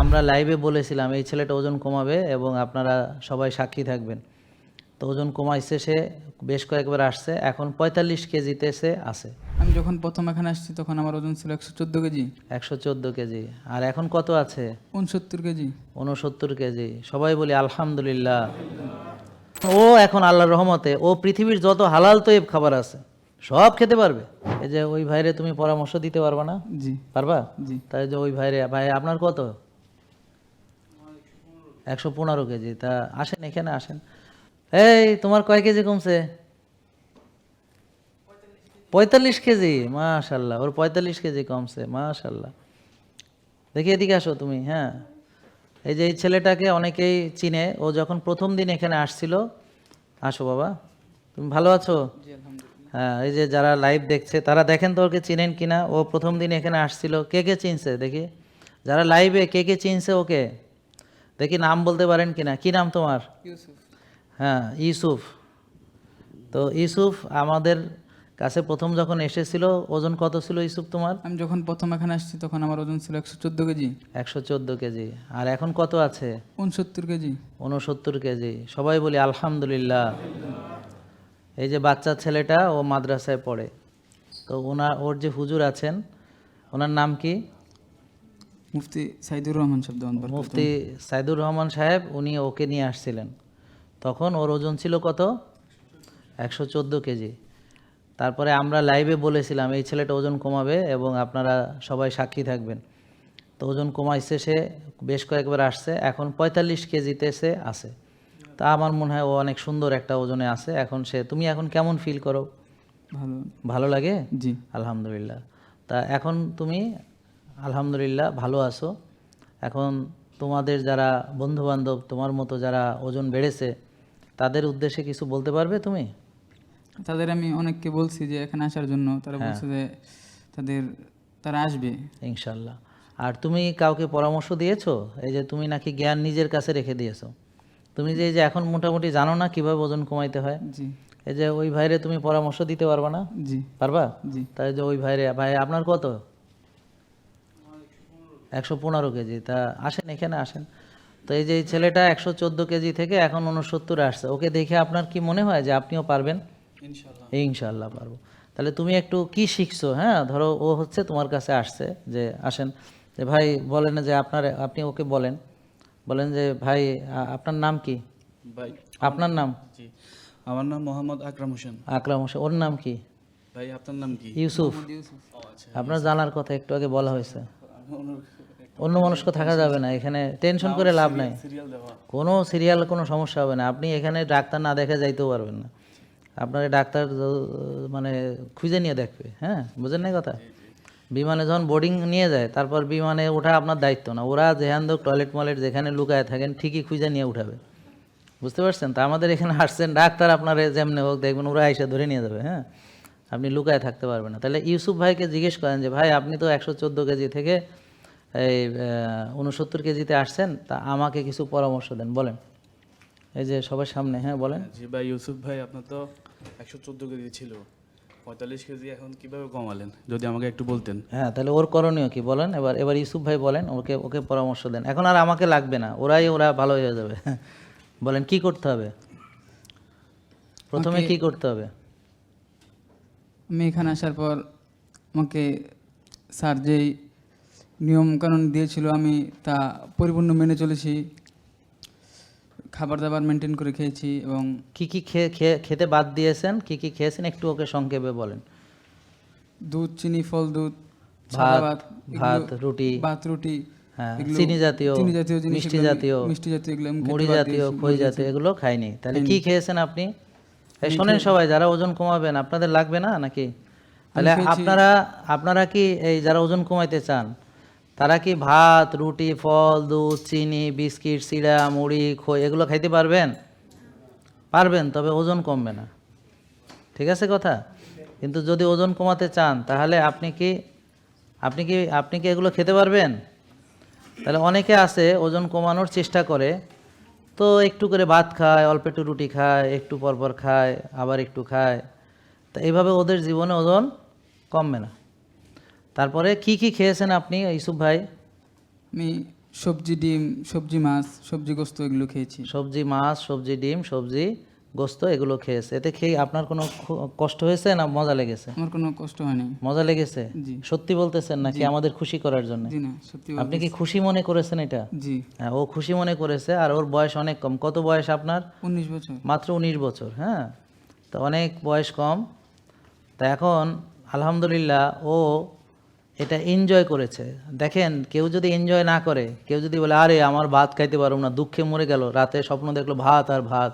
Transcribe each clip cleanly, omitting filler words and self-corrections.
আমরা লাইভে বলেছিলাম এই ছেলেটা ওজন কমাবে এবং আপনারা সবাই সাক্ষী থাকবেন। তো ওজন কমাইছে সে, বেশ কয়েকবার আসছে, এখন 45 কেজিতে সে আছে। আমি যখন প্রথম এখানে আসছি তখন আমার ওজন ছিল 114 কেজি। 114 কেজি। আর এখন কত আছে? 69 কেজি। 69 কেজি। সবাই বলি আলহামদুলিল্লাহ। ও এখন আল্লাহর রহমতে ও পৃথিবীর যত হালাল তৈব খাবার আছে সব খেতে পারবে। এই যে ওই ভাইরে তুমি পরামর্শ দিতে পারবা না? জি পারবা? জি। তাই যে ওই ভাইরে, ভাই আপনার কত? 115 কেজি। তা আসেন, এখানে আসেন। এই তোমার কয় কেজি কমছে? 45 কেজি। মাশাল্লাহ, ওর 45 কেজি কমছে। মাশাল্লাহ। দেখি এদিকে আসো তুমি। হ্যাঁ, এই যে এই ছেলেটাকে অনেকেই চিনে, ও যখন প্রথম দিন এখানে আসছিল। আসো বাবা, তুমি ভালো আছো? জি আলহামদুলিল্লাহ। হ্যাঁ, এই যে যারা লাইভ দেখছে তারা দেখেন তো ওকে চিনেন কিনা। ও প্রথম দিন এখানে আসছিল, কে কে চিনছে দেখি? যারা লাইভে কে কে চিনছে ওকে দেখি, নাম বলতে পারেন কিনা। কি নাম তোমার? ইউসুফ। হ্যাঁ, ইউসুফ। তো ইউসুফ আমাদের কাছে প্রথম যখন এসেছিল ওজন কত ছিল ইউসুফ তোমার? আমি যখন প্রথম এখানে আসছি তখন আমার ওজন ছিল 114 কেজি। 114 কেজি। আর এখন কত আছে? 69 কেজি। 69 কেজি। সবাই বলি আলহামদুলিল্লাহ। এই যে বাচ্চা ছেলেটা ও মাদ্রাসায় পড়ে। তো ওর যে হুজুর আছেন ওনার নাম কি? মুফতি সাইদুর রহমান সাহেব দেওয়ান বরকত। মুফতি সাইদুর রহমান সাহেব। উনি ওকে নিয়ে আসছিলেন, তখন ওর ওজন ছিল কত? 114 কেজি। তারপরে আমরা লাইভে বলেছিলাম এই ছেলেটা ওজন কমাবে এবং আপনারা সবাই সাক্ষী থাকবেন। তো ওজন কমাইছে সে, বেশ কয়েকবার আসছে, এখন 45 কেজিতে সে আছে। তা আমার মনে হয় ও অনেক সুন্দর একটা ওজনে আছে এখন সে। তুমি এখন কেমন ফিল করো? ভালো। ভালো লাগে? জি আলহামদুলিল্লাহ। তা এখন তুমি আলহামদুলিল্লাহ ভালো আছো। এখন তোমাদের যারা বন্ধুবান্ধব, তোমার মতো যারা ওজন বেড়েছে, তাদের উদ্দেশ্যে কিছু বলতে পারবে তুমি? তাদের আমি অনেককে বলছি যে এখানে আসার জন্য, তারা হ্যাঁ। বলছে যে তারা আসবে ইনশাল্লাহ। আর তুমি কাউকে পরামর্শ দিয়েছো? এই যে তুমি নাকি জ্ঞান নিজের কাছে রেখে দিয়েছো। তুমি যে এই যে এখন মোটামুটি জানো না কিভাবে ওজন কমাইতে হয়। জি এই যে ওই ভাইরে তুমি পরামর্শ দিতে পারবা না? জি পারবা? জি। তাই যে ওই ভাইরে, ভাই আপনার কত? 115 কেজি। তা আসেন, এখানে আসেন। তো এই যে এই ছেলেটা 114 কেজি থেকে এখন 69 আসছে, ওকে দেখে আপনার কি মনে হয় যে আপনিও পারবেন? ইনশাআল্লাহ। ইনশাআল্লাহ পারবো। তাহলে তুমি একটু কি শিখছো? হ্যাঁ, ধরো ও হচ্ছে তোমার কাছে আসছে, যে আসেন, যে ভাই বলেন যে আপনি ওকে বলেন, বলেন যে ভাই আপনার নাম কি? ভাই আপনার নাম? জি, আমার নাম মোহাম্মদ আকরাম হোসেন। আকরাম হোসেন। ওর নাম কি? ভাই আপনার নাম কি? ইউসুফ। ইউসুফ। ও আচ্ছা। আপনার জানার কথা একটু আগে বলা হয়েছে। একটা অন্য মনস্ক থাকা যাবে না, এখানে টেনশন করে লাভ নাই। সিরিয়াল দেওয়া। কোনো সিরিয়াল কোনো সমস্যা হবে না। আপনি এখানে ডাক্তার না দেখে যাইতেও পারবেন না। আপনার ডাক্তার মানে খুঁজে নিয়ে দেখবে। হ্যাঁ, বুঝেন না কথা? বিমানে যখন বোর্ডিং নিয়ে যায় তারপর বিমানে ওঠা আপনার দায়িত্ব না। ওরা যেখান হোক টয়লেট মলেট যেখানে লুকায় থাকেন ঠিকই খুঁজে নিয়ে উঠাবে। বুঝতে পারছেন? তা আমাদের এখানে আসছেন ডাক্তার, আপনার যেমনি হোক দেখবেন ওরা এসে ধরে নিয়ে যাবে। হ্যাঁ, আপনি লুকায় থাকতে পারবেন না। তাহলে ইউসুফ ভাইকে জিজ্ঞেস করেন যে ভাই আপনি তো 114 কেজি থেকে এই 69 কেজিতে আসছেন, তা আমাকে কিছু পরামর্শ দেন, বলেন। এই যে সবার সামনে, হ্যাঁ বলেন। জি ভাই ইউসুফ ভাই, আপনার তো 114 কেজি ছিল, 45 কেজি এখন কিভাবে কমালেন যদি আমাকে একটু বলতেন। হ্যাঁ, তাহলে ওর করণীয় কি বলেন। এবার ইউসুফ ভাই বলেন, ওকে ওকে পরামর্শ দেন। এখন আর আমাকে লাগবে না, ওরা ভালো হয়ে যাবে। বলেন কি করতে হবে, প্রথমে কি করতে হবে? আমি এখানে আসার পর আমাকে স্যার যেই নিয়মকানুন দিয়েছিল আমি তা পরিপূর্ণ মেনে চলেছি। খাবার দাবার মেনটেন করে খেয়েছি এবং কি কি খেতে বাদ দিয়েছেন, কি কি খেয়েছেন একটু ওকে সংক্ষেপে বলেন। দুধ, চিনি, ফল, দুধ, সাদা ভাত, ভাত, রুটি, ভাত, রুটি, হ্যাঁ, এগুলো চিনি জাতীয়, জিনিস, মিষ্টি জাতীয়, মিষ্টি জাতীয় এগুলো আমি খেতে মুড়ি বাদ জাতীয়, দিয়েছি, খই মুড়ি জাতীয় এগুলো খাইনি। তাহলে খাইনি। কি খেয়েছেন আপনি? এই আমি শোনেন সবাই, যারা ওজন কমাবেন আপনাদের লাগবে না নাকি? তাহলে খেয়েছি। আপনারা কি এই যারা ওজন কমাইতে চান তারা কি ভাত, রুটি, ফল, দুধ, চিনি, বিস্কিট, চিড়া, মুড়ি, খই এগুলো খাইতে পারবেন? পারবেন, তবে ওজন কমবে না। ঠিক আছে কথা? কিন্তু যদি ওজন কমাতে চান তাহলে আপনি কি এগুলো খেতে পারবেন? তাহলে অনেকে আছে ওজন কমানোর চেষ্টা করে, তো একটু করে ভাত খায়, অল্প একটু রুটি খায়, একটু পরপর খায়, আবার একটু খায়। তো এইভাবে ওদের জীবনে ওজন কমবে না। তারপরে কি কি খেয়েছেন আপনি ইউসুফ ভাই? আমি সবজি ডিম, সবজি মাছ, সবজি গোস্ত এগুলো খেয়েছি। সবজি মাছ, সবজি ডিম, সবজি গোস্ত এগুলো খেয়েছে। এতে খেয়ে আপনার কোনো কষ্ট হয়েছে না মজা লেগেছে? আমার কোনো কষ্ট হয়নি। মজা লেগেছে? জি। সত্যি বলতেছেন নাকি আমাদের খুশি করার জন্য? জি না, সত্যি আপনি কি বলতেছি। খুশি মনে করেছেন এটা? জি। হ্যাঁ, ও খুশি মনে করেছে। আর ওর বয়স অনেক কম। কত বয়স আপনার? 19 বছর। মাত্র 19 বছর। হ্যাঁ, তো অনেক বয়স কম। তা এখন আলহামদুলিল্লাহ ও এটা এনজয় করেছে। দেখেন, কেউ যদি এনজয় না করে, কেউ যদি বলে আরে আমার ভাত খাইতে পারবো না, দুঃখে মরে গেল, রাতে স্বপ্ন দেখলো ভাত আর ভাত,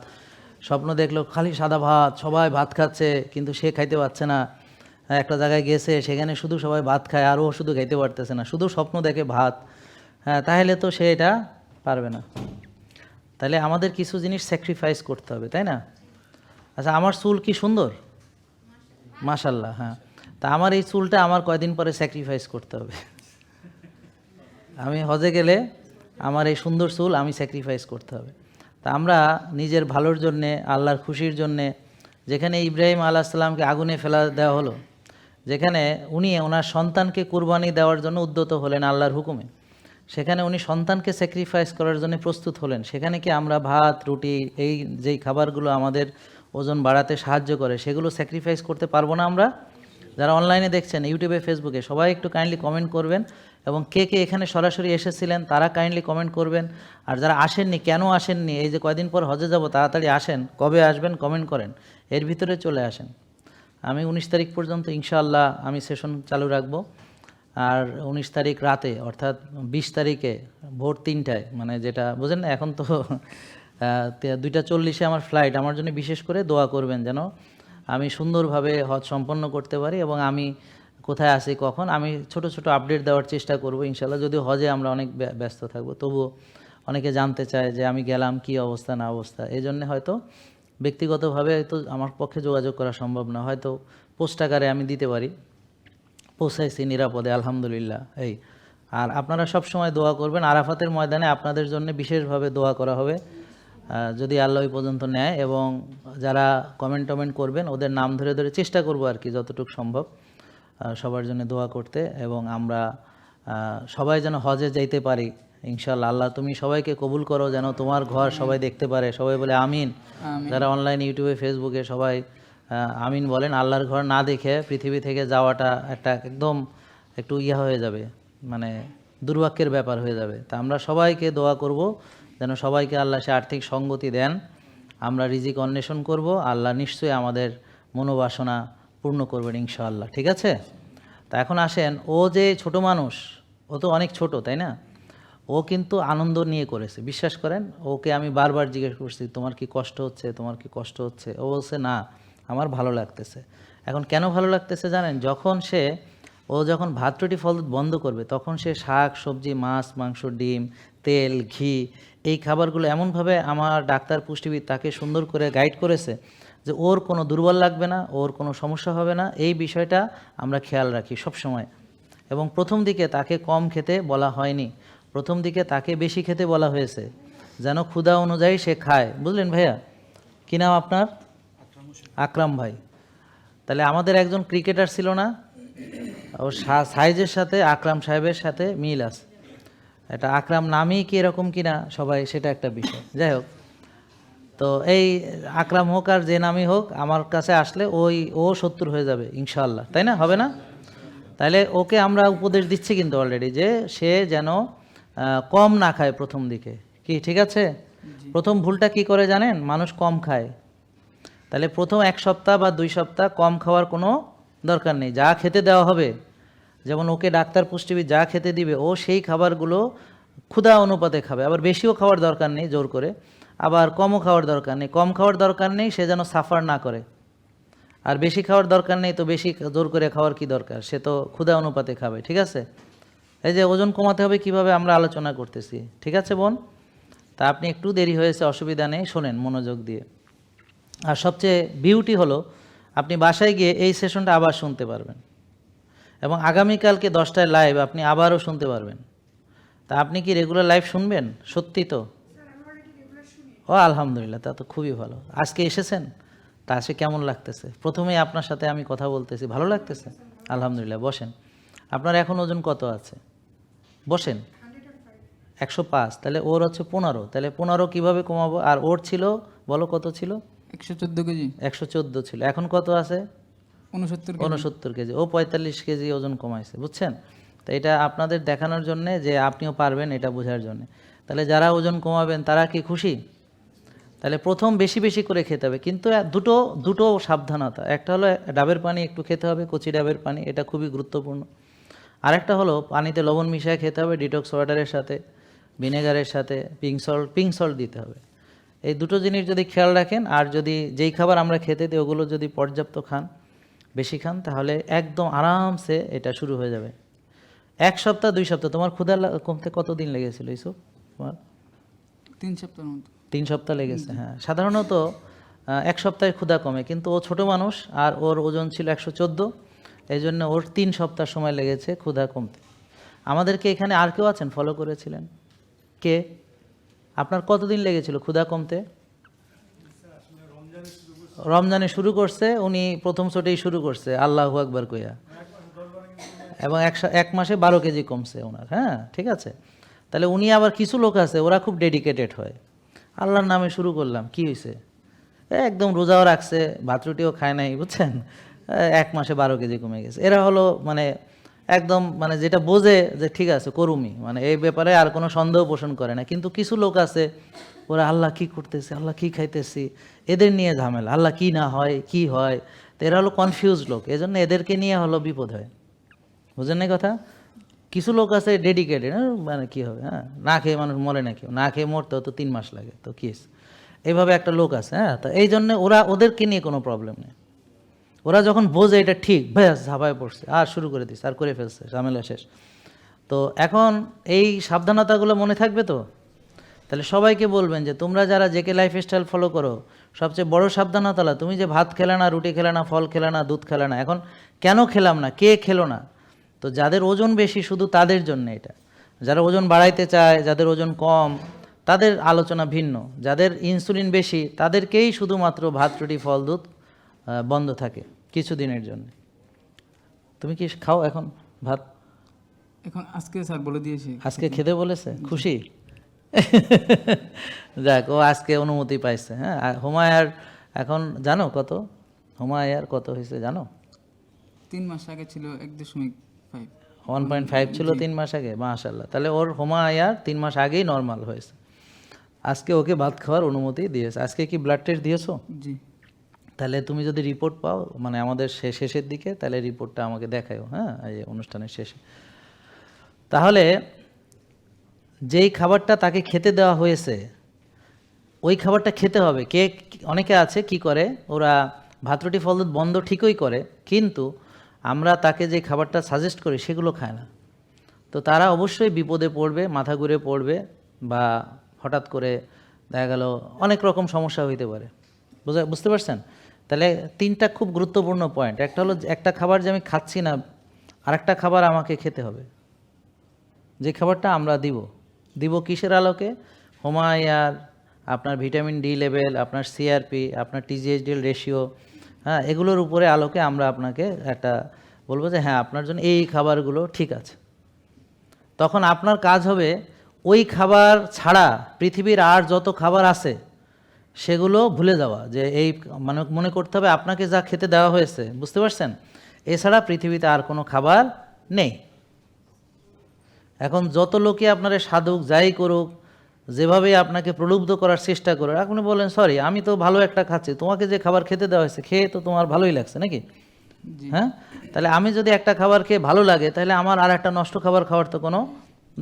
স্বপ্ন দেখলো খালি সাদা ভাত, সবাই ভাত খাচ্ছে কিন্তু সে খাইতে পারছে না, একটা জায়গায় গেছে সেখানে শুধু সবাই ভাত খায় আর ও শুধু খাইতে পারতেছে না, শুধু স্বপ্ন দেখে ভাত, হ্যাঁ, তাহলে তো সে এটা পারবে না। তাহলে আমাদের কিছু জিনিস স্যাক্রিফাইস করতে হবে, তাই না? আচ্ছা, আমার চুল কি সুন্দর? মাশাল্লাহ। হ্যাঁ, তা আমার এই চুলটা আমার কয়দিন পরে স্যাক্রিফাইস করতে হবে। আমি হজে গেলে আমার এই সুন্দর চুল আমি স্যাক্রিফাইস করতে হবে। তা আমরা নিজের ভালোর জন্যে, আল্লাহর খুশির জন্যে, যেখানে ইব্রাহিম আলাইহিস সালামকে আগুনে ফেলা দেওয়া হলো, যেখানে উনি ওনার সন্তানকে কুরবানি দেওয়ার জন্য উদ্যত হলেন আল্লাহর হুকুমে, সেখানে উনি সন্তানকে স্যাক্রিফাইস করার জন্য প্রস্তুত হলেন। সেখানে কি আমরা ভাত, রুটি, এই যেই খাবারগুলো আমাদের ওজন বাড়াতে সাহায্য করে সেগুলো স্যাক্রিফাইস করতে পারবো না আমরা? যারা অনলাইনে দেখছেন, ইউটিউবে, ফেসবুকে, সবাই একটু কাইন্ডলি কমেন্ট করবেন, এবং কে কে এখানে সরাসরি এসেছিলেন তারা কাইন্ডলি কমেন্ট করবেন। আর যারা আসেননি, কেন আসেননি, এই যে কয়দিন পর হজে যাব, তাড়াতাড়ি আসেন, কবে আসবেন কমেন্ট করেন, এর ভিতরে চলে আসেন। আমি 19 তারিখ পর্যন্ত ইনশাআল্লাহ আমি সেশন চালু রাখবো। আর 19 তারিখ রাতে, অর্থাৎ 20 তারিখে ভোর 3টায়, মানে যেটা বোঝেন না, এখন তো 2:40 আমার ফ্লাইট। আমার জন্য বিশেষ করে দোয়া করবেন যেন আমি সুন্দরভাবে হজ সম্পন্ন করতে পারি, এবং আমি কোথায় আছি কখন, আমি ছোট ছোট আপডেট দেওয়ার চেষ্টা করব ইনশাল্লাহ। যদিও হজে আমরা অনেক ব্যস্ত থাকবো, তবুও অনেকে জানতে চায় যে আমি গেলাম, কি অবস্থা না অবস্থা। এই জন্যে হয়তো ব্যক্তিগতভাবে হয়তো আমার পক্ষে যোগাযোগ করা সম্ভব না, হয়তো পোস্ট আকারে আমি দিতে পারি। পৌঁছাইছি নিরাপদে আলহামদুলিল্লাহ। এই আর আপনারা সব সময় দোয়া করবেন। আরাফাতের ময়দানে আপনাদের জন্য বিশেষভাবে দোয়া করা হবে, যদি আল্লাহ ওই পর্যন্ত নেয়। এবং যারা কমেন্ট করবেন ওদের নাম ধরে ধরে চেষ্টা করব আর কি যতটুকু সম্ভব সবার জন্য দোয়া করতে, এবং আমরা সবাই যেন হজে যাইতে পারি ইনশাআল্লাহ। আল্লাহ তুমি সবাইকে কবুল করো, যেন তোমার ঘর সবাই দেখতে পারে। সবাই বলে আমিন। যারা অনলাইন, ইউটিউবে, ফেসবুকে সবাই আমিন বলেন। আল্লাহর ঘর না দেখে পৃথিবী থেকে যাওয়াটা একটা একদম একটু হয়ে যাবে, মানে দুর্ভাগ্যের ব্যাপার হয়ে যাবে। তা আমরা সবাইকে দোয়া করব যেন সবাইকে আল্লাহ সে আর্থিক সঙ্গতি দেন, আমরা রিজিক অন্বেষণ করব, আল্লাহ নিশ্চয়ই আমাদের মনোবাসনা পূর্ণ করবেন ইনশাআল্লাহ। ঠিক আছে? তা এখন আসেন, ও যে ছোট মানুষ, ও তো অনেক ছোট, তাই না? ও কিন্তু আনন্দ নিয়ে করেছে, বিশ্বাস করেন। ওকে আমি বারবার জিজ্ঞেস করছি তোমার কি কষ্ট হচ্ছে, তোমার কি কষ্ট হচ্ছে? ও বলছে না, আমার ভালো লাগতেছে। এখন কেন ভালো লাগতেছে জানেন? যখন ভাত রুটি ফল বন্ধ করবে, তখন সে শাক সবজি, মাছ মাংস, ডিম, তেল, ঘি, এই খাবারগুলো এমনভাবে আমার ডাক্তার পুষ্টিবিদ তাকে সুন্দর করে গাইড করেছে যে ওর কোনো দুর্বল লাগবে না, ওর কোনো সমস্যা হবে না। এই বিষয়টা আমরা খেয়াল রাখি সব সময়। এবং প্রথম দিকে তাকে কম খেতে বলা হয়নি, প্রথম দিকে তাকে বেশি খেতে বলা হয়েছে, যেন ক্ষুধা অনুযায়ী সে খায়। বুঝলেন ভাইয়া? কী নাম আপনার? আকরাম ভাই। তাহলে আমাদের একজন ক্রিকেটার ছিল না, ওর সাইজের সাথে আকরাম সাহেবের সাথে মিল আছে। এটা আকরাম নামই কি এরকম কিনা সবাই, সেটা একটা বিষয়। যাই হোক, তো এই আকরাম হোক আর যে নামই হোক, আমার কাছে আসলে ও 70 হয়ে যাবে ইনশাআল্লাহ, তাই না? হবে না? তাহলে ওকে আমরা উপদেশ দিচ্ছি কিন্তু অলরেডি, যে সে যেন কম না খায় প্রথম দিকে। কি ঠিক আছে? প্রথম ভুলটা কি করে জানেন? মানুষ কম খায়। তাহলে প্রথম 1 সপ্তাহ বা 2 সপ্তাহ কম খাওয়ার কোনো দরকার নেই। যা খেতে দেওয়া হবে, যেমন ওকে ডাক্তার পুষ্টিবিদ যা খেতে দিবে, ও সেই খাবারগুলো ক্ষুধা অনুপাতে খাবে। আবার বেশিও খাওয়ার দরকার নেই জোর করে, আবার কমও খাওয়ার দরকার নেই। কম খাওয়ার দরকার নেই, সে যেন সাফার না করে। আর বেশি খাওয়ার দরকার নেই, তো বেশি জোর করে খাওয়ার কি দরকার? সে তো ক্ষুধা অনুপাতে খাবে। ঠিক আছে? এই যে ওজন কমাতে হবে কিভাবে আমরা আলোচনা করতেছি, ঠিক আছে বোন? তা আপনি একটু দেরি হয়েছে, অসুবিধা নেই, শোনেন মনোযোগ দিয়ে। আর সবচেয়ে বিউটি হলো, আপনি বাসায় গিয়ে এই সেশনটা আবার শুনতে পারবেন, এবং আগামীকালকে 10টায় লাইভ আপনি আবারও শুনতে পারবেন। তা আপনি কি রেগুলার লাইভ শুনবেন? সত্যি তো? ও আলহামদুলিল্লাহ, তা তো খুবই ভালো। আজকে এসেছেন, তা আসে কেমন লাগতেছে? প্রথমেই আপনার সাথে আমি কথা বলতেছি, ভালো লাগতেছে? আলহামদুলিল্লাহ। বসেন। আপনার এখন ওজন কত আছে? বসেন। 105, তাহলে ওর হচ্ছে 15, তাহলে 15 কিভাবে কমাবো? আর ওর ছিল, বলো কত ছিল? 114 কেজি, 114 ছিল, এখন কত আছে? 69 কেজি। 69 কেজি। ও 45 কেজি ওজন কমাইছে, বুঝছেন? তো এটা আপনাদের দেখানোর জন্যে যে আপনিও পারবেন, এটা বোঝার জন্যে। তাহলে যারা ওজন কমাবেন তারা কি খুশি? তাহলে প্রথম বেশি বেশি করে খেতে হবে, কিন্তু দুটো সাবধানতা। একটা হলো ডাবের পানি একটু খেতে হবে, কচি ডাবের পানি, এটা খুবই গুরুত্বপূর্ণ। আরেকটা হলো পানিতে লবণ মিশিয়ে খেতে হবে, ডিটক্স ওয়াটারের সাথে, ভিনেগারের সাথে, পিঙ্ক সল্ট দিতে হবে। এই দুটো জিনিস যদি খেয়াল রাখেন, আর যদি যেই খাবার আমরা খেতে দিই ওগুলো যদি পর্যাপ্ত খান, বেশি খান, তাহলে একদম আরামসে এটা শুরু হয়ে যাবে। 1 সপ্তাহ 2 সপ্তাহ তোমার ক্ষুধা কমতে কতদিন লেগেছিল ইসুফ? তোমার 3 সপ্তাহের মতো। 3 সপ্তাহ লেগেছে, হ্যাঁ। সাধারণত 1 সপ্তাহে ক্ষুধা কমে, কিন্তু ও ছোট মানুষ আর ওর ওজন ছিল 114, এই জন্য ওর 3 সপ্তাহ সময় লেগেছে ক্ষুধা কমতে। আমাদেরকে এখানে আর কেউ আছেন ফলো করেছিলেন? কে? আপনার কতদিন লেগেছিল ক্ষুধা কমতে? রমজানে শুরু করছে উনি, প্রথম ছোটেই শুরু করছে আল্লাহু আকবার কইয়া, এবং 1 মাসে 12 কেজি কমছে ওনার। হ্যাঁ, ঠিক আছে। তাহলে উনি, আবার কিছু লোক আছে ওরা খুব ডেডিকেটেড হয়, আল্লাহর নামে শুরু করলাম, কি হয়েছে, একদম রোজাও রাখছে, ভাত রুটিও খায় নাই, বুঝছেন, 1 মাসে 12 কেজি কমে গেছে। এরা হলো মানে একদম মানে যেটা বোঝে যে ঠিক আছে করুমি, মানে এই ব্যাপারে আর কোনো সন্দেহ পোষণ করে না। কিন্তু কিছু লোক আছে ওরা আল্লাহ কি করতেছে, আল্লাহ কি খাইতেছি, এদের নিয়ে ঝামেলা, আল্লাহ কি না হয় কি হয়, তো এরা হলো কনফিউজ লোক, এজন্য এদেরকে নিয়ে হলো বিপদ হয়, বুঝেন না কথা? কিছু লোক আছে ডেডিকেটেড, মানে কি হবে, হ্যাঁ, না খেয়ে মানুষ মরে না, কেউ না খেয়ে মরতেও তো 3 মাস লাগে, তো কি এইভাবে একটা লোক আছে। হ্যাঁ, তো এই জন্য ওদেরকে নিয়ে কোনো প্রবলেম নেই। ওরা যখন বোঝে এটা ঠিক, ব্যাস ঝাঁপায় পড়ছে, আর শুরু করে দিচ্ছে, আর করে ফেলছে, ঝামেলা শেষ। তো এখন এই সাবধানতাগুলো মনে থাকবে তো? তাহলে সবাইকে বলবেন যে তোমরা যারা জেকে লাইফস্টাইল ফলো করো, সবচেয়ে বড় সাবধানতা হলো তুমি যে ভাত খেলে না, রুটি খেলে না, ফল খেলে না, দুধ খেলে না। এখন কেন খেলাম না, কে খেলো না? তো যাদের ওজন বেশি শুধু তাদের জন্য এটা। যারা ওজন বাড়াইতে চায়, যাদের ওজন কম, তাদের আলোচনা ভিন্ন। যাদের ইনসুলিন বেশি তাদেরকেই শুধুমাত্র ভাত রুটি ফল দুধ বন্ধ থাকে কিছুদিনের জন্য। তুমি কি খাও এখন ভাত? এখন আজকে স্যার বলে দিয়েছি। আজকে খেতে বলেছে, খুশি? যাক, ও আজকে অনুমতি পাইছে। হ্যাঁ, আর হুমায়ার এখন জানো কত? হুমায়ার কত হয়েছে জানো? 3 মাস আগে ছিল 1.5। 1.5 ছিল 3 মাস আগে, মাশাআল্লাহ। তাহলে ওর হুমায়ার 3 মাস আগেই নর্মাল হয়েছে। আজকে ওকে ভাত খাওয়ার অনুমতি দিয়েছে। আজকে কি ব্লাড টেস্ট দিয়েছো? জি। তাহলে তুমি যদি রিপোর্ট পাও, মানে আমাদের শেষের দিকে, তাহলে রিপোর্টটা আমাকে দেখাও, হ্যাঁ, এই অনুষ্ঠানের শেষে। তাহলে যেই খাবারটা তাকে খেতে দেওয়া হয়েছে ওই খাবারটা খেতে হবে। অনেকে আছে কি করে, ওরা ভাত রুটি ফল দুধ বন্ধ ঠিকই করে, কিন্তু আমরা তাকে যে খাবারটা সাজেস্ট করি সেগুলো খায় না। তো তারা অবশ্যই বিপদে পড়বে, মাথা ঘুরে পড়বে, বা হঠাৎ করে দেখা গেল অনেক রকম সমস্যা হইতে পারে। বুঝতে পারছেন? তাহলে 3টা খুব গুরুত্বপূর্ণ পয়েন্ট। একটা হলো একটা খাবার যে আমি খাচ্ছি না, আরেকটা খাবার আমাকে খেতে হবে। যে খাবারটা আমরা দিব কিসের আলোকে? হোমায়ার, আপনার ভিটামিন ডি লেভেল, আপনার সিআরপি, আপনার টিজিএইচডি রেশিও, হ্যাঁ, এগুলোর উপরে আলোকে আমরা আপনাকে একটা বলবো যে হ্যাঁ আপনার জন্য এই খাবারগুলো ঠিক আছে। তখন আপনার কাজ হবে ওই খাবার ছাড়া পৃথিবীর আর যত খাবার আছে সেগুলো ভুলে যাওয়া, যে এই মানে মনে করতে হবে আপনাকে যা খেতে দেওয়া হয়েছে, বুঝতে পারছেন, এছাড়া পৃথিবীতে আর কোনো খাবার নেই। এখন যত লোকে আপনারা সাধুক, যাই করুক, যেভাবে আপনাকে প্রলুব্ধ করার চেষ্টা করে, আপনি বলেন সরি আমি তো ভালো একটা খাচ্ছি, তোমাকে যে খাবার খেতে দেওয়া হয়েছে খেয়ে তো তোমার ভালোই লাগছে নাকি? হ্যাঁ, তাহলে আমি যদি একটা খাবার খেয়ে ভালো লাগে, তাহলে আমার আর একটা নষ্ট খাবার খাওয়ার তো কোনো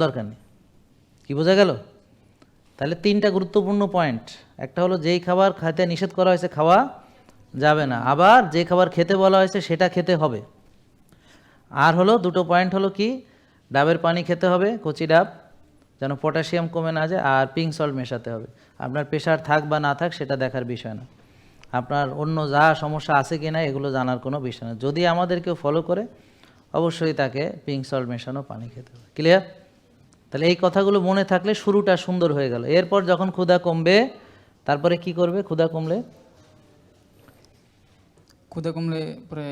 দরকার নেই। কি বোঝা গেল? তাহলে 3টা গুরুত্বপূর্ণ পয়েন্ট। একটা হলো যেই খাবার খেতে নিষেধ করা হয়েছে খাওয়া যাবে না, আবার যে খাবার খেতে বলা হয়েছে সেটা খেতে হবে। আর হলো 2টো পয়েন্ট হলো কি, ডাবের পানি খেতে হবে, কচি ডাব, যেন পটাশিয়াম কমে না যায়, আর পিঙ্ক সল্ট মেশাতে হবে। আপনার প্রেশার থাক বা না থাক সেটা দেখার বিষয় না, আপনার অন্য যা সমস্যা আছে কি না এগুলো জানার কোনো বিষয় না। যদি আমাদের কেউ ফলো করে অবশ্যই তাকে পিঙ্ক সল্ট মেশানো পানি খেতে হবে। ক্লিয়ার? তাহলে এই কথাগুলো মনে থাকলে শুরুটা সুন্দর হয়ে গেল। এরপর যখন ক্ষুধা কমবে তারপরে কি করবে? ক্ষুধা কমলে পরে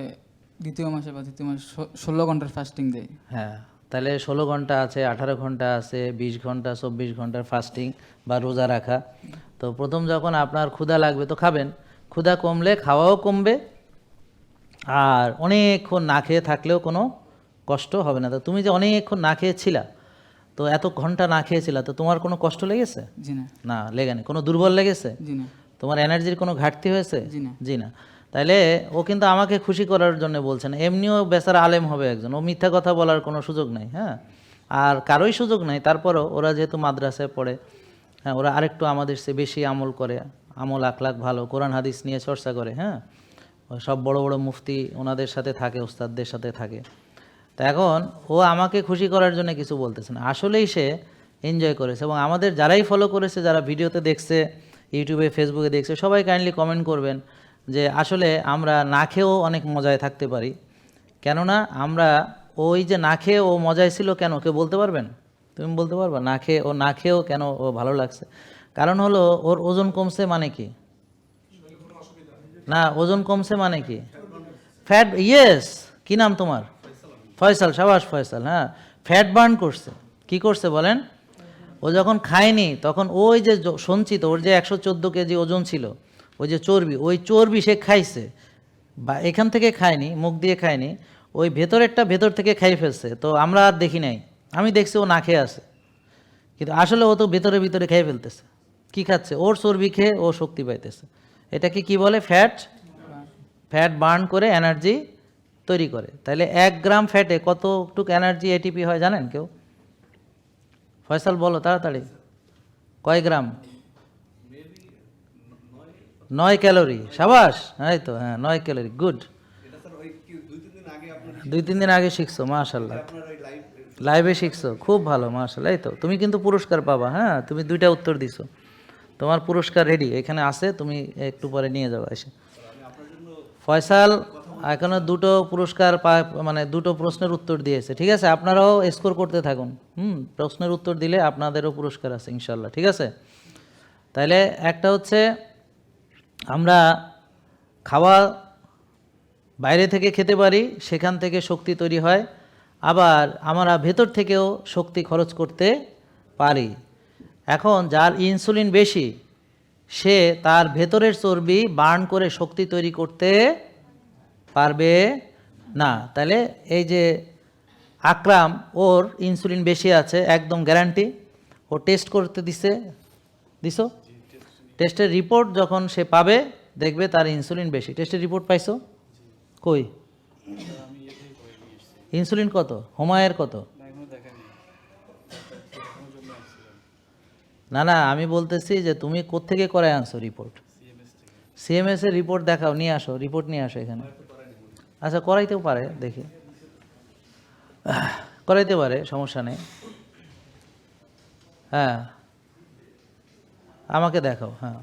2য় মাসে বা 3য় মাসে 16 ঘন্টার ফাস্টিং দেয়। হ্যাঁ, তাহলে 16 ঘন্টা আছে, 18 ঘন্টা আছে, 20 ঘন্টা, 24 ঘন্টার ফাস্টিং বা রোজা রাখা। তো প্রথম যখন আপনার ক্ষুধা লাগবে তো খাবেন, ক্ষুধা কমলে খাওয়াও কমবে, আর অনেকক্ষণ না খেয়ে থাকলেও কোনো কষ্ট হবে না। তো তুমি যে অনেকক্ষণ না খেয়েছিলা, তো এত ঘন্টা না খেয়েছিলা, তো তোমার কোনো কষ্ট লেগেছে? জি না। না, লেগেনি। কোনো দুর্বল লেগেছে? জি না। তোমার এনার্জির কোনো ঘাটতি হয়েছে? জি না। জি না। তাইলে ও কিন্তু আমাকে খুশি করার জন্য বলছে না, এমনিও বেচারা আলেম হবে একজন, ও মিথ্যা কথা বলার কোনো সুযোগ নাই। হ্যাঁ, আর কারোই সুযোগ নাই। তারপরও ওরা যেহেতু মাদ্রাসায় পড়ে, হ্যাঁ, ওরা আরেকটু আমাদের চেয়ে বেশি আমল করে, আমল আখলাক ভালো, কোরআন হাদিস নিয়ে চর্চা করে। হ্যাঁ, ওই সব বড় বড় মুফতি ওনাদের সাথে থাকে, ওস্তাদদের সাথে থাকে। তা এখন ও আমাকে খুশি করার জন্য কিছু বলতেছে না, আসলেই সে এনজয় করেছে। এবং আমাদের যারাই ফলো করেছে, যারা ভিডিওতে দেখছে, ইউটিউবে ফেসবুকে দেখছে, সবাই কাইন্ডলি কমেন্ট করবেন যে আসলে আমরা না খেয়েও অনেক মজায় থাকতে পারি। কেননা আমরা ওই যে না খেয়ে ও মজায় ছিল কেন, কেউ বলতে পারবেন? তুমি বলতে পারবা না খেয়েও কেন ও ভালো লাগছে? কারণ হলো ওর ওজন কমছে মানে কি? না, ওজন কমছে মানে কি? Fat, yes. কি নাম তোমার? ফয়সাল, সাবাস ফয়সাল। হ্যাঁ, ফ্যাট বার্ন করছে। কি করছে বলেন? ও যখন খায়নি তখন ওই যে সঞ্চিত ওর যে 114 কেজি ওজন ছিল, ওই যে চর্বি, ওই চর্বি সে খাইছে, বা এখান থেকে খায়নি, মুখ দিয়ে খায়নি, ওই ভেতরেরটা ভেতর থেকে খাই ফেলছে। তো আমরা আর দেখি নাই, আমি দেখছি ও না খেয়ে আছে, কিন্তু আসলে ও তো ভেতরে ভিতরে খেয়ে ফেলতেছে। কি খাচ্ছে? ওর চর্বি খেয়ে ও শক্তি পাইতেছে। এটাকে কি বলে? ফ্যাট বার্ন করে এনার্জি তৈরি করে। তাহলে 1 গ্রাম ফ্যাটে কতটুকু এনার্জি এটিপি হয় জানেন কেউ? ফয়সাল বলো তাড়াতাড়ি, কয় গ্রাম? 9 ক্যালোরি। সাবাস, এই তো, হ্যাঁ 9 ক্যালোরি, গুড। 2-3 দিন আগে শিখছো, মাশাল্লাহ। লাইভে শিখছো, খুব ভালো, মাশাল্লাহ। এই তো, তুমি কিন্তু পুরস্কার পাবা। হ্যাঁ, তুমি 2টা উত্তর দিছো, তোমার পুরস্কার রেডি, এখানে আছে, তুমি একটু পরে নিয়ে যাবে এসে। ফয়সাল এখনো 2টো পুরস্কার মানে 2টো প্রশ্নের উত্তর দিয়েছে। ঠিক আছে, আপনারাও স্কোর করতে থাকুন। প্রশ্নের উত্তর দিলে আপনাদেরও পুরস্কার আছে ইনশাল্লাহ। ঠিক আছে, তাইলে একটা হচ্ছে আমরা খাওয়া বাইরে থেকে খেতে পারি, সেখান থেকে শক্তি তৈরি হয়, আবার আমরা ভেতর থেকেও শক্তি খরচ করতে পারি। এখন যার ইনসুলিন বেশি, সে তার ভেতরের চর্বি বার্ন করে শক্তি তৈরি করতে পারবে না। তাহলে এই যে আকরাম, ওর ইনসুলিন বেশি আছে, একদম গ্যারান্টি। ও টেস্ট করতে দিছো? টেস্টের রিপোর্ট যখন সে পাবে, দেখবে তার ইনসুলিন বেশি। টেস্টের রিপোর্ট পাইছো? কই ইনসুলিন কত? হুমায়ের কত? না না, আমি বলতেছি যে তুমি কোত্থেকে করে আনছো রিপোর্ট? সিএমএস এর রিপোর্ট দেখাও, নিয়ে আসো, রিপোর্ট নিয়ে আসো এখানে। আচ্ছা, করাইতেও পারে, দেখি, করাইতে পারে, সমস্যা নেই। হ্যাঁ, আমাকে দেখাও। হ্যাঁ,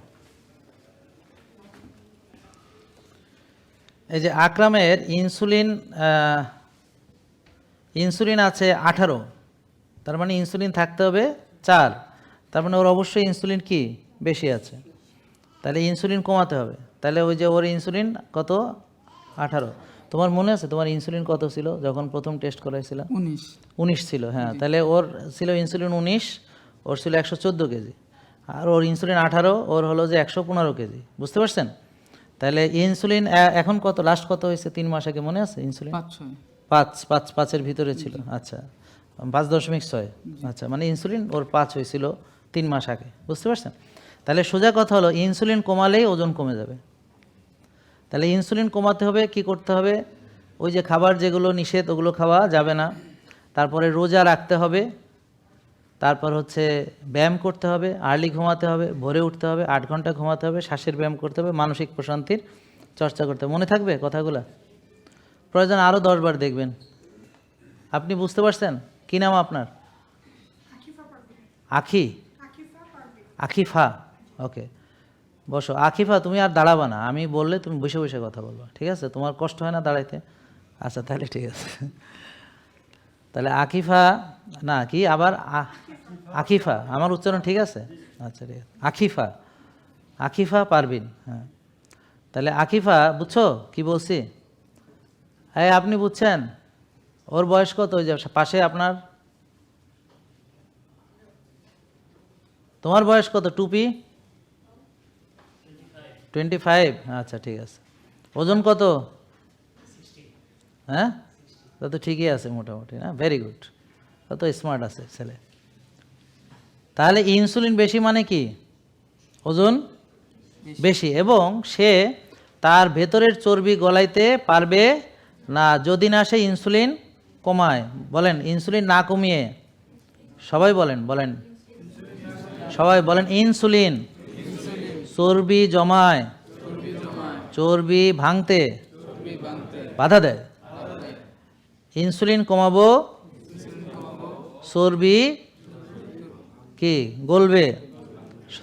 এই যে আকরামের ইনসুলিন আছে 18, তার মানে ইনসুলিন থাকতে হবে 4, তার মানে ওর অবশ্যই ইনসুলিন কি বেশি আছে। তাহলে ইনসুলিন কমাতে হবে। তাহলে ওই যে ওর ইনসুলিন কত? 18। তোমার মনে আছে তোমার ইনসুলিন কত ছিল যখন প্রথম টেস্ট করাইছিলাম? 19 ছিল। হ্যাঁ, তাহলে ওর ছিল ইনসুলিন 19, ওর ছিল 114 কেজি, আর ওর ইনসুলিন 18, ওর হলো যে 115 কেজি। বুঝতে পারছেন? তাহলে ইনসুলিন এখন কত, লাস্ট কত হয়েছে 3 মাস আগে, মনে আছে? ইনসুলিন 5.5-5.5-5-এর ভিতরে ছিল। আচ্ছা, 5.6। আচ্ছা, মানে ইনসুলিন ওর 5 হয়েছিল 3 মাস আগে। বুঝতে পারছেন? তাহলে সোজা কথা হলো ইনসুলিন কমালেই ওজন কমে যাবে। তাহলে ইনসুলিন কমাতে হবে, কি করতে হবে? ওই যে খাবার যেগুলো নিষেধ, ওগুলো খাওয়া যাবে না। তারপরে রোজা রাখতে হবে, তারপর হচ্ছে ব্যায়াম করতে হবে, আর্লি ঘুমাতে হবে, ভোরে উঠতে হবে, 8 ঘন্টা ঘুমাতে হবে, শ্বাসের ব্যায়াম করতে হবে, মানসিক প্রশান্তির চর্চা করতে হবে। মনে থাকবে কথাগুলো? প্রয়োজন আরও 10 বার দেখবেন। আপনি বুঝতে পারছেন? কি নাম আপনার? আখিফা। ওকে, বসো। আখিফা, তুমি আর দাঁড়াবা না, আমি বললে তুমি বসে বসে কথা বলবা, ঠিক আছে? তোমার কষ্ট হয় না দাঁড়াইতে? আচ্ছা, তাহলে ঠিক আছে। তাহলে আকিফা না, কি আবার আকিফা, আমার উচ্চারণ ঠিক আছে? আচ্ছা, ঠিক আছে। আকিফা পারবিন। হ্যাঁ, তাহলে আকিফা, বুঝছো কি বলছি? হ্যাঁ, আপনি বুঝছেন? ওর বয়স কত? ওই যে পাশে আপনার, তোমার বয়স কত? টুপি 25। আচ্ছা ঠিক আছে। ওজন কত? হ্যাঁ, তা তো ঠিকই আছে মোটামুটি, না? ভেরি গুড, তা তো স্মার্ট আছে ছেলে। তাহলে ইনসুলিন বেশি মানে কি? ওজন বেশি, এবং সে তার ভেতরের চর্বি গলাইতে পারবে না যদি না সে ইনসুলিন কমায়। বলেন, ইনসুলিন না কমিয়ে, সবাই বলেন, বলেন, সবাই বলেন, ইনসুলিন চর্বি জমায়, চর্বি ভাঙতে বাধা দেয়। ইনসুলিন কমাবো, চর্বি কি গলবে,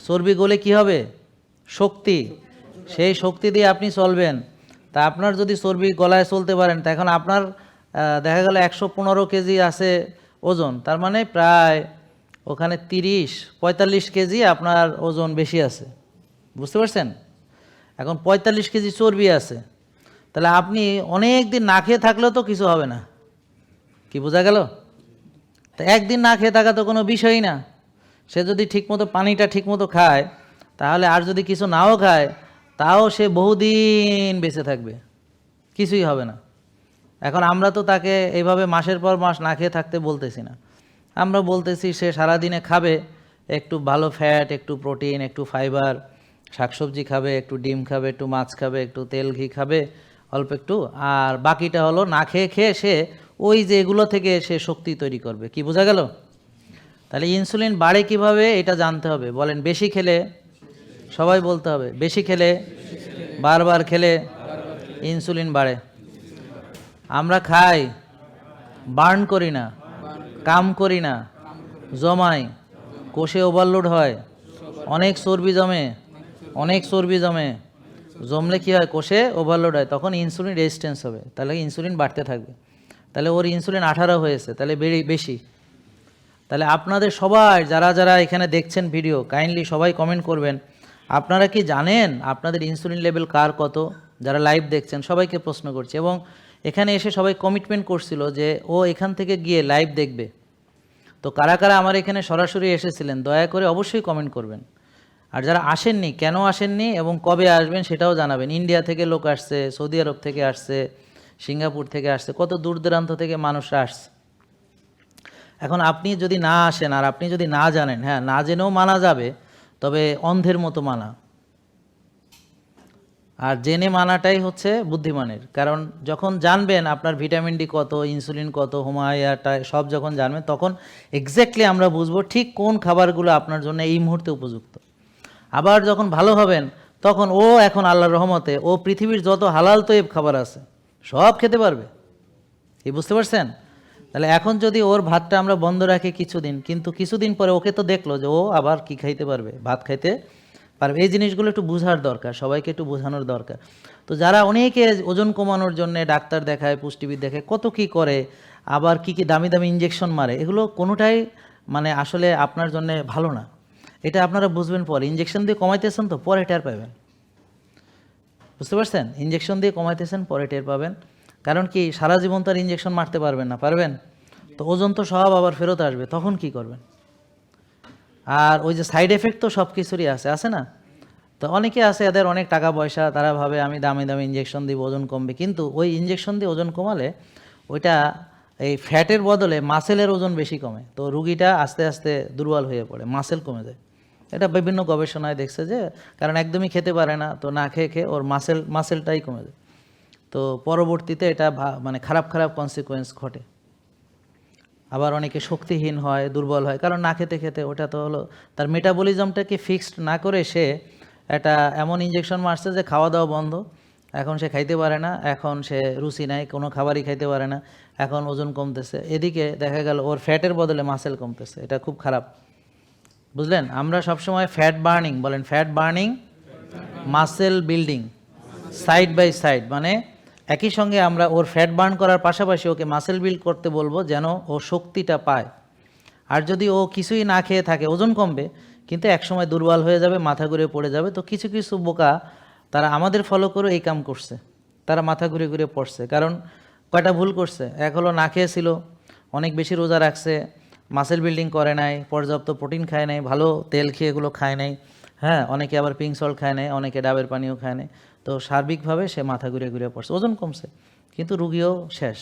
চর্বি গলে কি হবে? শক্তি, সেই শক্তি দিয়ে আপনি চলবেন। তা আপনার যদি চর্বি গলায় চলতে পারেন, তা এখন আপনার দেখা গেল 115 কেজি আছে ওজন, তার মানে প্রায় ওখানে 30-45 কেজি আপনার ওজন বেশি আছে, বুঝতে পারছেন? এখন 45 কেজি চর্বি আছে, তাহলে আপনি অনেক দিন না খেয়ে থাকলেও তো কিছু হবে না, কি বোঝা গেল? তা একদিন না খেয়ে থাকা তো কোনো বিষয়ই না। সে যদি ঠিকমতো পানিটা ঠিকমতো খায়, তাহলে আর যদি কিছু নাও খায়, তাও সে বহুদিন বেঁচে থাকবে, কিছুই হবে না। এখন আমরা তো তাকে এইভাবে মাসের পর মাস না খেয়ে থাকতে বলতেছি না, আমরা বলতেছি সে সারাদিনে খাবে একটু ভালো ফ্যাট, একটু প্রোটিন, একটু ফাইবার, শাকসবজি খাবে, একটু ডিম খাবে, একটু মাছ খাবে, একটু তেল ঘি খাবে অল্প একটু, আর বাকিটা হলো না খেয়ে খেয়ে সে ওই যে এগুলো থেকে সে শক্তি তৈরি করবে। কি বোঝা গেল? তাহলে ইনসুলিন বাড়ে কিভাবে এটা জানতে হবে। বলেন, বেশি খেলে, সবাই বলতে হবে, বেশি খেলে, বারবার খেলে ইনসুলিন বাড়ে। আমরা খাই, বার্ন করি না, কাম করি না, জমাই, কোষে ওভারলোড হয়, অনেক চর্বি জমে, অনেক চর্বি জমে, জমলে কী হয়? কোষে ওভারলোড হয়, তখন ইনসুলিন রেজিস্ট্যান্স হবে, তাহলে ইনসুলিন বাড়তে থাকবে। তাহলে ওর ইনসুলিন 18 হয়েছে, তাহলে বেশি। তাহলে আপনাদের সবাই যারা যারা এখানে দেখছেন ভিডিও, কাইন্ডলি সবাই কমেন্ট করবেন, আপনারা কি জানেন আপনাদের ইনসুলিন লেভেল কার কত? যারা লাইভ দেখছেন সবাইকে প্রশ্ন করছি, এবং এখানে এসে সবাই কমিটমেন্ট করছিল যে ও এখান থেকে গিয়ে লাইভ দেখবে। তো কারা কারা আমার এখানে সরাসরি এসেছিলেন দয়া করে অবশ্যই কমেন্ট করবেন। আর যারা আসেননি, কেন আসেননি এবং কবে আসবেন সেটাও জানাবেন। ইন্ডিয়া থেকে লোক আসছে, সৌদি আরব থেকে আসছে, সিঙ্গাপুর থেকে আসছে, কত দূর দূরান্ত থেকে মানুষরা আসছে। এখন আপনি যদি না আসেন আর আপনি যদি না জানেন, হ্যাঁ না জেনেও মানা যাবে, তবে অন্ধের মতো মানা, আর জেনে মানাটাই হচ্ছে বুদ্ধিমানের। কারণ যখন জানবেন আপনার ভিটামিন ডি কত, ইনসুলিন কত, হোমায়াটা সব যখন জানবেন, তখন এক্স্যাক্টলি আমরা বুঝবো ঠিক কোন খাবারগুলো আপনার জন্য এই মুহূর্তে উপযুক্ত। আবার যখন ভালো হবেন, তখন ও এখন আল্লাহর রহমতে ও পৃথিবীর যত হালাল তৈব খাবার আছে সব খেতে পারবে। এই বুঝতে পারছেন? তাহলে এখন যদি ওর ভাতটা আমরা বন্ধ রাখি কিছুদিন, কিন্তু কিছুদিন পরে ওকে তো দেখলো যে ও আবার কি খাইতে পারবে, ভাত খাইতে পারবে। এই জিনিসগুলো একটু বোঝার দরকার, সবাইকে একটু বোঝানোর দরকার। তো যারা অনেকে ওজন কমানোর জন্য ডাক্তার দেখায়, পুষ্টিবিদ দেখায়, কত কি করে, আবার কি কি দামি দামি ইঞ্জেকশন মারে, এগুলো কোনোটাই মানে আসলে আপনার জন্য ভালো না। এটা আপনারা বুঝবেন পরে। ইঞ্জেকশন দিয়ে কমাইতেছেন তো পরে টের পাবেন, বুঝতে পারছেন? ইঞ্জেকশন দিয়ে কমাইতেছেন পরে টের পাবেন। কারণ কি সারা জীবন তো আর ইঞ্জেকশন মারতে পারবেন না, পারবেন? তো ওজন তো সব আবার ফেরত আসবে, তখন কি করবেন? আর ওই যে সাইড এফেক্ট তো সব কিছুরই আছে না? তো অনেকে আছে এদের অনেক টাকা পয়সা, তারা ভাবে আমি দামি দামি ইঞ্জেকশন দিব ওজন কমবে, কিন্তু ওই ইঞ্জেকশন দিয়ে ওজন কমালে ওইটা এই ফ্যাটের বদলে মাসেলের ওজন বেশি কমে, তো রুগীটা আস্তে আস্তে দুর্বল হয়ে পড়ে, মাসেল কমে যায়। এটা বিভিন্ন গবেষণায় দেখছে যে, কারণ একদমই খেতে পারে না, তো না খেয়ে খেয়ে ওর মাসেলটাই কমে যায়। তো পরবর্তীতে এটা মানে খারাপ খারাপ কনসিকোয়েন্স ঘটে। আবার অনেকে শক্তিহীন হয়, দুর্বল হয়, কারণ না খেতে খেতে ওটা তো হলো তার মেটাবলিজমটাকে ফিক্সড না করে সে একটা এমন ইঞ্জেকশন মারছে যে খাওয়া দাওয়া বন্ধ, এখন সে খাইতে পারে না, এখন সে রুচি নাই, কোনো খাবারই খাইতে পারে না, এখন ওজন কমতেছে, এদিকে দেখা গেল ওর ফ্যাটের বদলে মাসেল কমতেছে। এটা খুব খারাপ, বুঝলেন? আমরা সবসময় ফ্যাট বার্নিং, বলেন fat burning, muscle building side by side, মানে একই সঙ্গে আমরা ওর ফ্যাট বার্ন করার পাশাপাশি ওকে মাসেল বিল্ড করতে বলবো যেন ও শক্তিটা পায়। আর যদি ও কিছুই না খেয়ে থাকে ওজন কমবে, কিন্তু একসময় দুর্বল হয়ে যাবে, মাথা ঘুরে পড়ে যাবে। তো কিছু কিছু বোকা তারা আমাদের ফলো করে এই কাম করছে, তারা মাথা ঘুরে ঘুরে পড়ছে। কারণ কয়টা ভুল করছে? এক হলো না খেয়েছিল, অনেক বেশি রোজা রাখছে, মাসেল বিল্ডিং করে নাই, পর্যাপ্ত প্রোটিন খায় নাই, ভালো তেল খেয়ে এগুলো খায় নাই, হ্যাঁ, অনেকে আবার পিঙ্ক সল্ট খায় নাই, অনেকে ডাবের পানিও খায় নাই। তো সার্বিকভাবে সে মাথা ঘুরে ঘুরে পড়ছে, ওজন কমছে, কিন্তু রুগীও শেষ।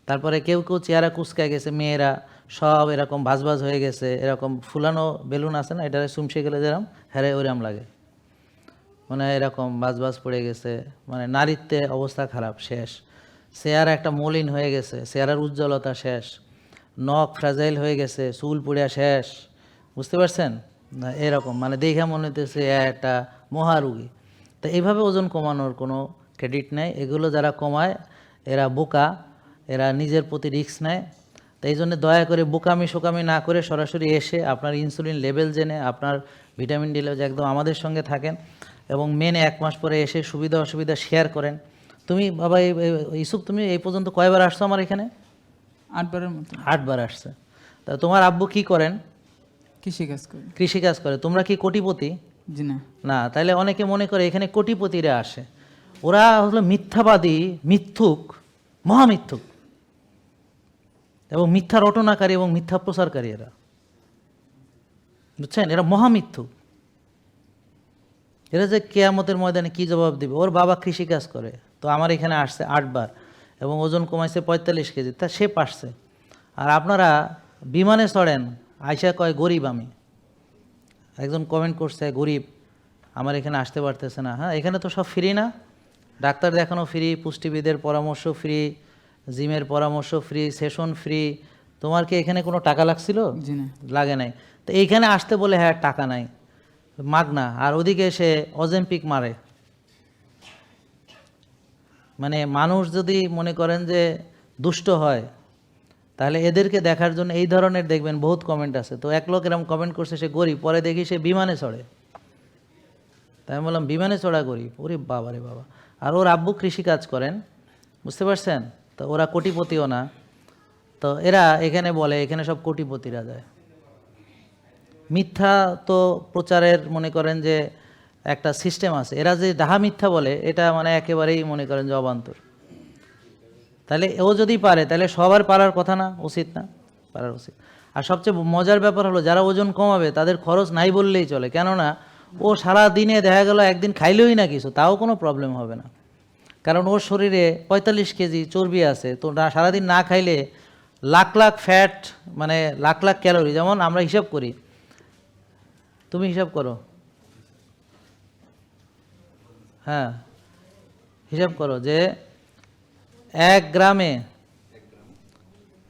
তারপরে কেউ কেউ চেহারা কুচকায় গেছে, মেয়েরা সব এরকম ভাজভাজ হয়ে গেছে, এরকম ফুলানো বেলুন আছে না, এটা চুমসে গেলে যেরকম হ্যারে ওইরকম লাগে, মানে এরকম বাজবাজ পড়ে গেছে, মানে নারীত্বে অবস্থা খারাপ, শেষ। চেহারা একটা মলিন হয়ে গেছে, চেহারার উজ্জ্বলতা শেষ, নখ ফ্রাজাইল হয়ে গেছে, চুল পুড়িয়া শেষ, বুঝতে পারছেন না? এরকম মানে দেখে মনে হইতেছে একটা মহারোগী। তো এইভাবে ওজন কমানোর কোনো ক্রেডিট নেই। এগুলো যারা কমায় এরা বোকা, এরা নিজের প্রতি রিস্ক নেয়। তো এই জন্য দয়া করে বোকামি শোকামি না করে সরাসরি এসে আপনার ইনসুলিন লেভেল জেনে, আপনার ভিটামিন ডি লেভেল একদম আমাদের সঙ্গে থাকেন, এবং মেনে 1 মাস পরে এসে সুবিধা অসুবিধা শেয়ার করেন। তুমি বাবা ইসুফ, তুমি এই পর্যন্ত কয়বার আসছো আমার এখানে? 8 বারের মতো 8 বার আসছে। তা তোমার আব্বু কি করেন? কৃষিকাজ করি। কৃষিকাজ করে। তোমরা কি কোটিপতি? জি না। না। তাহলে অনেকে মনে করে এখানে কোটিপতিরা আসে, ওরা হলো মিথ্যাবাদী, মিথ্যুক, মহামিথ্যুক, এবং মিথ্যা রটনাকারী এবং মিথ্যা প্রচারকারী এরা, বুঝছেন? এরা মহামিথ্যুক। এরা যে কেয়ামতের ময়দানে কি জবাব দিবে? ওর বাবা কৃষিকাজ করে, তো আমার এখানে আসছে 8 বার এবং ওজন কমাইছে 45 কেজি, তা সে পারছে। আর আপনারা বিমানে চড়েন, আয়সা কয় গরিব আমি। একজন কমেন্ট করছে গরিব, আমার এখানে আসতে পারতেছে না। হ্যাঁ, এখানে তো সব ফ্রি না? ডাক্তার দেখানো ফ্রি, পুষ্টিবিদের পরামর্শ ফ্রি, জিমের পরামর্শ ফ্রি, সেশন ফ্রি। তোমার কি এখানে কোনো টাকা লাগছিল? জি না। লাগে নাই। তো এইখানে আসতে বলে হ্যাঁ টাকা নাই, মাগনা। আর ওদিকে সে অজেম্পিক মারে। মানে মানুষ যদি মনে করেন যে দুষ্ট হয়, তাহলে এদেরকে দেখার জন্য এই ধরনের দেখবেন বহুত কমেন্ট আছে। তো এক লোক এরকম কমেন্ট করছে সে গরিব, পরে দেখি সে বিমানে চড়ে। তাই আমি বললাম বিমানে চড়া গরিব? ওরে বাবা রে বাবা। আর ওর আব্বু কৃষিকাজ করেন, বুঝতে পারছেন? তো ওরা কোটিপতিও না। তো এরা এখানে বলে এখানে সব কোটিপতিরা যায়। মিথ্যা তো প্রচারের মনে করেন যে একটা সিস্টেম আছে, এরা যে ডাহা মিথ্যা বলে এটা মানে একেবারেই মনে করেন যে অবান্তর। তাহলে ও যদি পারে তাহলে সবার পারার কথা না? উচিত না? পারার উচিত। আর সবচেয়ে মজার ব্যাপার হলো যারা ওজন কমাবে তাদের খরচ নাই বললেই চলে, কেননা ও সারা দিনে দেখা গেল একদিন খাইলেই না কিছু, তাও কোনো প্রবলেম হবে না, কারণ ওর শরীরে 45 কেজি চর্বি আছে। তো সারাদিন না খাইলে লাখ লাখ ফ্যাট, মানে লাখ লাখ ক্যালোরি, যেমন আমরা হিসাব করি, তুমি হিসাব করো, হ্যাঁ হিসাব করো যে 1 গ্রামে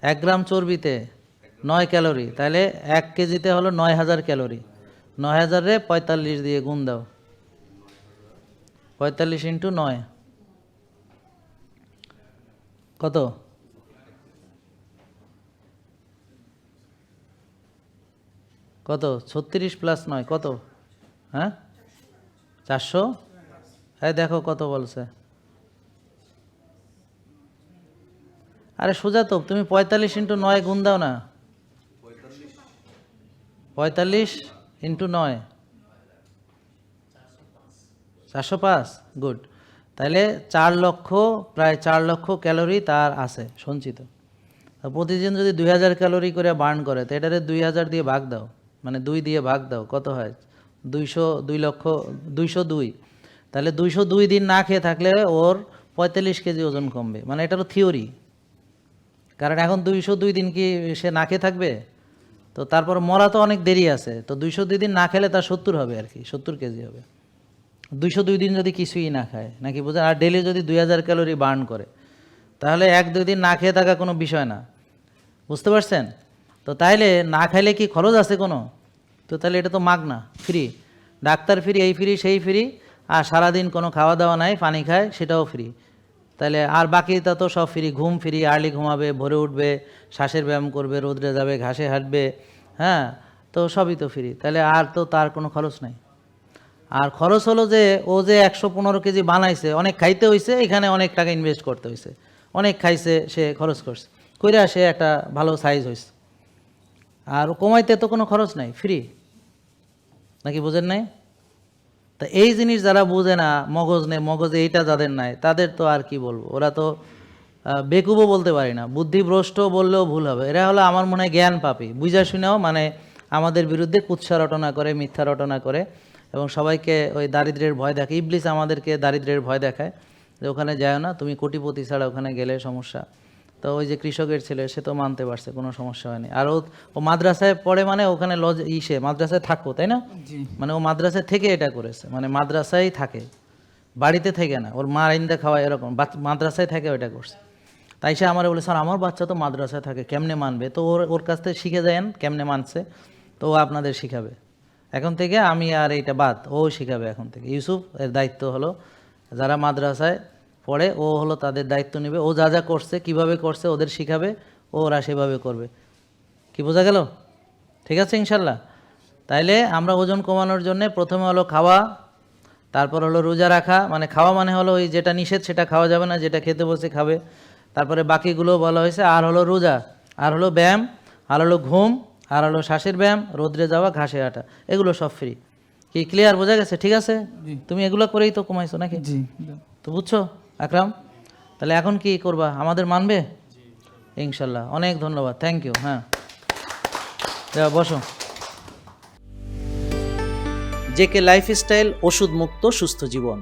1 গ্রাম চর্বিতে 9 ক্যালোরি, তাহলে 1 কেজিতে হলো 9000 ক্যালোরি। 9000 রে 45 দিয়ে গুণ দাও, 45 ইন্টু 9 কত? কত? 36 প্লাস 9 কত? হ্যাঁ 400। হ্যাঁ দেখো কত বলছে। আরে সোজা তো, তুমি 45 ইন্টু 9 গুণ দাও না, 45 ইন্টু 9 405। গুড। তাহলে 4 লক্ষ, প্রায় 4 লক্ষ ক্যালোরি তার আছে সঞ্চিত। প্রতিদিন যদি 2000 ক্যালোরি করে বার্ন করে, তো এটারে 2000 দিয়ে ভাগ দাও, মানে 2 দিয়ে ভাগ দাও, কত হয়? 202। তাহলে 202 দিন না খেয়ে থাকলে ওর 45 কেজি ওজন কমবে, মানে এটারও থিওরি। কারণ এখন 202 দিন কি সে না খেয়ে থাকবে? তো তারপর মরা তো অনেক দেরি আছে, তো 202 দিন না খেলে তার 70 হবে আর কি, 70 কেজি হবে 202 দিন যদি কিছুই না খায়, নাকি বোঝেন? আর ডেলি যদি 2000 ক্যালোরি বার্ন করে, তাহলে 1-2 দিন না খেয়ে থাকা কোনো বিষয় না, বুঝতে পারছেন? তো তাইলে না খাইলে কি খরচ আছে কোনো? তো তাহলে এটা তো মাগনা, ফ্রি। ডাক্তার ফ্রি, এই ফ্রি সেই ফ্রি, আর সারাদিন কোনো খাওয়া দাওয়া নাই, পানি খায় সেটাও ফ্রি। তাহলে আর বাকিটা তো সব ফ্রি। ঘুম ফ্রি, আর্লি ঘুমাবে, ভোরে উঠবে, শ্বাসের ব্যায়াম করবে, রোদরে যাবে, ঘাসে হাঁটবে, হ্যাঁ, তো সবই তো ফ্রি। তাহলে আর তো তার কোনো খরচ নাই। আর খরচ হলো যে ও যে 115 কেজি বানাইছে, অনেক খাইতে হয়েছে, এখানে অনেক টাকা ইনভেস্ট করতে হয়েছে, অনেক খাইছে, সে খরচ করছে, কইরা সে একটা ভালো সাইজ হয়েছে। আর কমাইতে তো কোনো খরচ নাই, ফ্রি, নাকি বোঝেন নাই? তা এই জিনিস যারা বুঝে না, মগজ নেই, মগজে এইটা যাদের নাই, তাদের তো আর কি বলবো, ওরা তো বেকুবও বলতে পারি না, বুদ্ধিভ্রষ্ট বললেও ভুল হবে। এরা হলো আমার মনে হয় জ্ঞান পাপী, বুঝা শুনেও মানে আমাদের বিরুদ্ধে কুৎসা রটনা করে, মিথ্যা রটনা করে এবং সবাইকে ওই দারিদ্র্যের ভয় দেখায়। ইবলিস আমাদেরকে দারিদ্র্যের ভয় দেখায় যে ওখানে যায় না, তুমি কোটিপতি ছাড়া ওখানে গেলে সমস্যা। তো ওই যে কৃষকের ছেলে সে তো মানতে পারছে, কোনো সমস্যা হয়নি। আর ও মাদ্রাসায় পড়ে মানে ওখানে মাদ্রাসায় থাকো, তাই না? জি মানে ও মাদ্রাসায় থেকে এটা করেছে, মানে মাদ্রাসায় থাকে, বাড়িতে থেকে না, ওর মা আইন্দা খাওয়া এরকম, মাদ্রাসায় থেকে ওইটা করছে। তাই সে আমার বলে, স্যার আমার বাচ্চা তো মাদ্রাসায় থাকে, কেমনে মানবে? তো ওর কাছ থেকে শিখে যায়েন কেমনে মানছে, তো ও আপনাদের শিখাবে। এখন থেকে আমি আর এইটা বাদ, ও শিখাবে এখন থেকে। ইউসুফ এর দায়িত্ব হলো যারা মাদ্রাসায় পড়ে, ও হলো তাদের দায়িত্ব নেবে, ও যা যা করছে কিভাবে করছে ওদের শিখাবে, ওরা সেভাবে করবে। কি বোঝা গেল? ঠিক আছে ইনশাল্লাহ। তাইলে আমরা ওজন কমানোর জন্য প্রথমে হলো খাওয়া, তারপর হলো রোজা রাখা, মানে খাওয়া মানে হলো ওই যেটা নিষেধ সেটা খাওয়া যাবে না, যেটা খেতে বসে খাবে। তারপরে বাকিগুলো বলা হয়েছে, আর হলো রোজা, আর হলো ব্যায়াম, আর হলো ঘুম, আর হলো শ্বাসের ব্যায়াম, রোদ্রে যাওয়া, ঘাসে হাঁটা, এগুলো সব ফ্রি। কি ক্লিয়ার, বোঝা গেছে? ঠিক আছে, তুমি এগুলো করেই তো কমাইছো নাকি? জি তো বুঝছো আকরাম? তাহলে এখন কি করবা, আমাদের মানবে ইনশাল্লাহ? অনেক ধন্যবাদ, থ্যাংক ইউ। হ্যাঁ যাও বসো। জেকে লাইফস্টাইল, ওষুধ মুক্ত সুস্থ জীবন।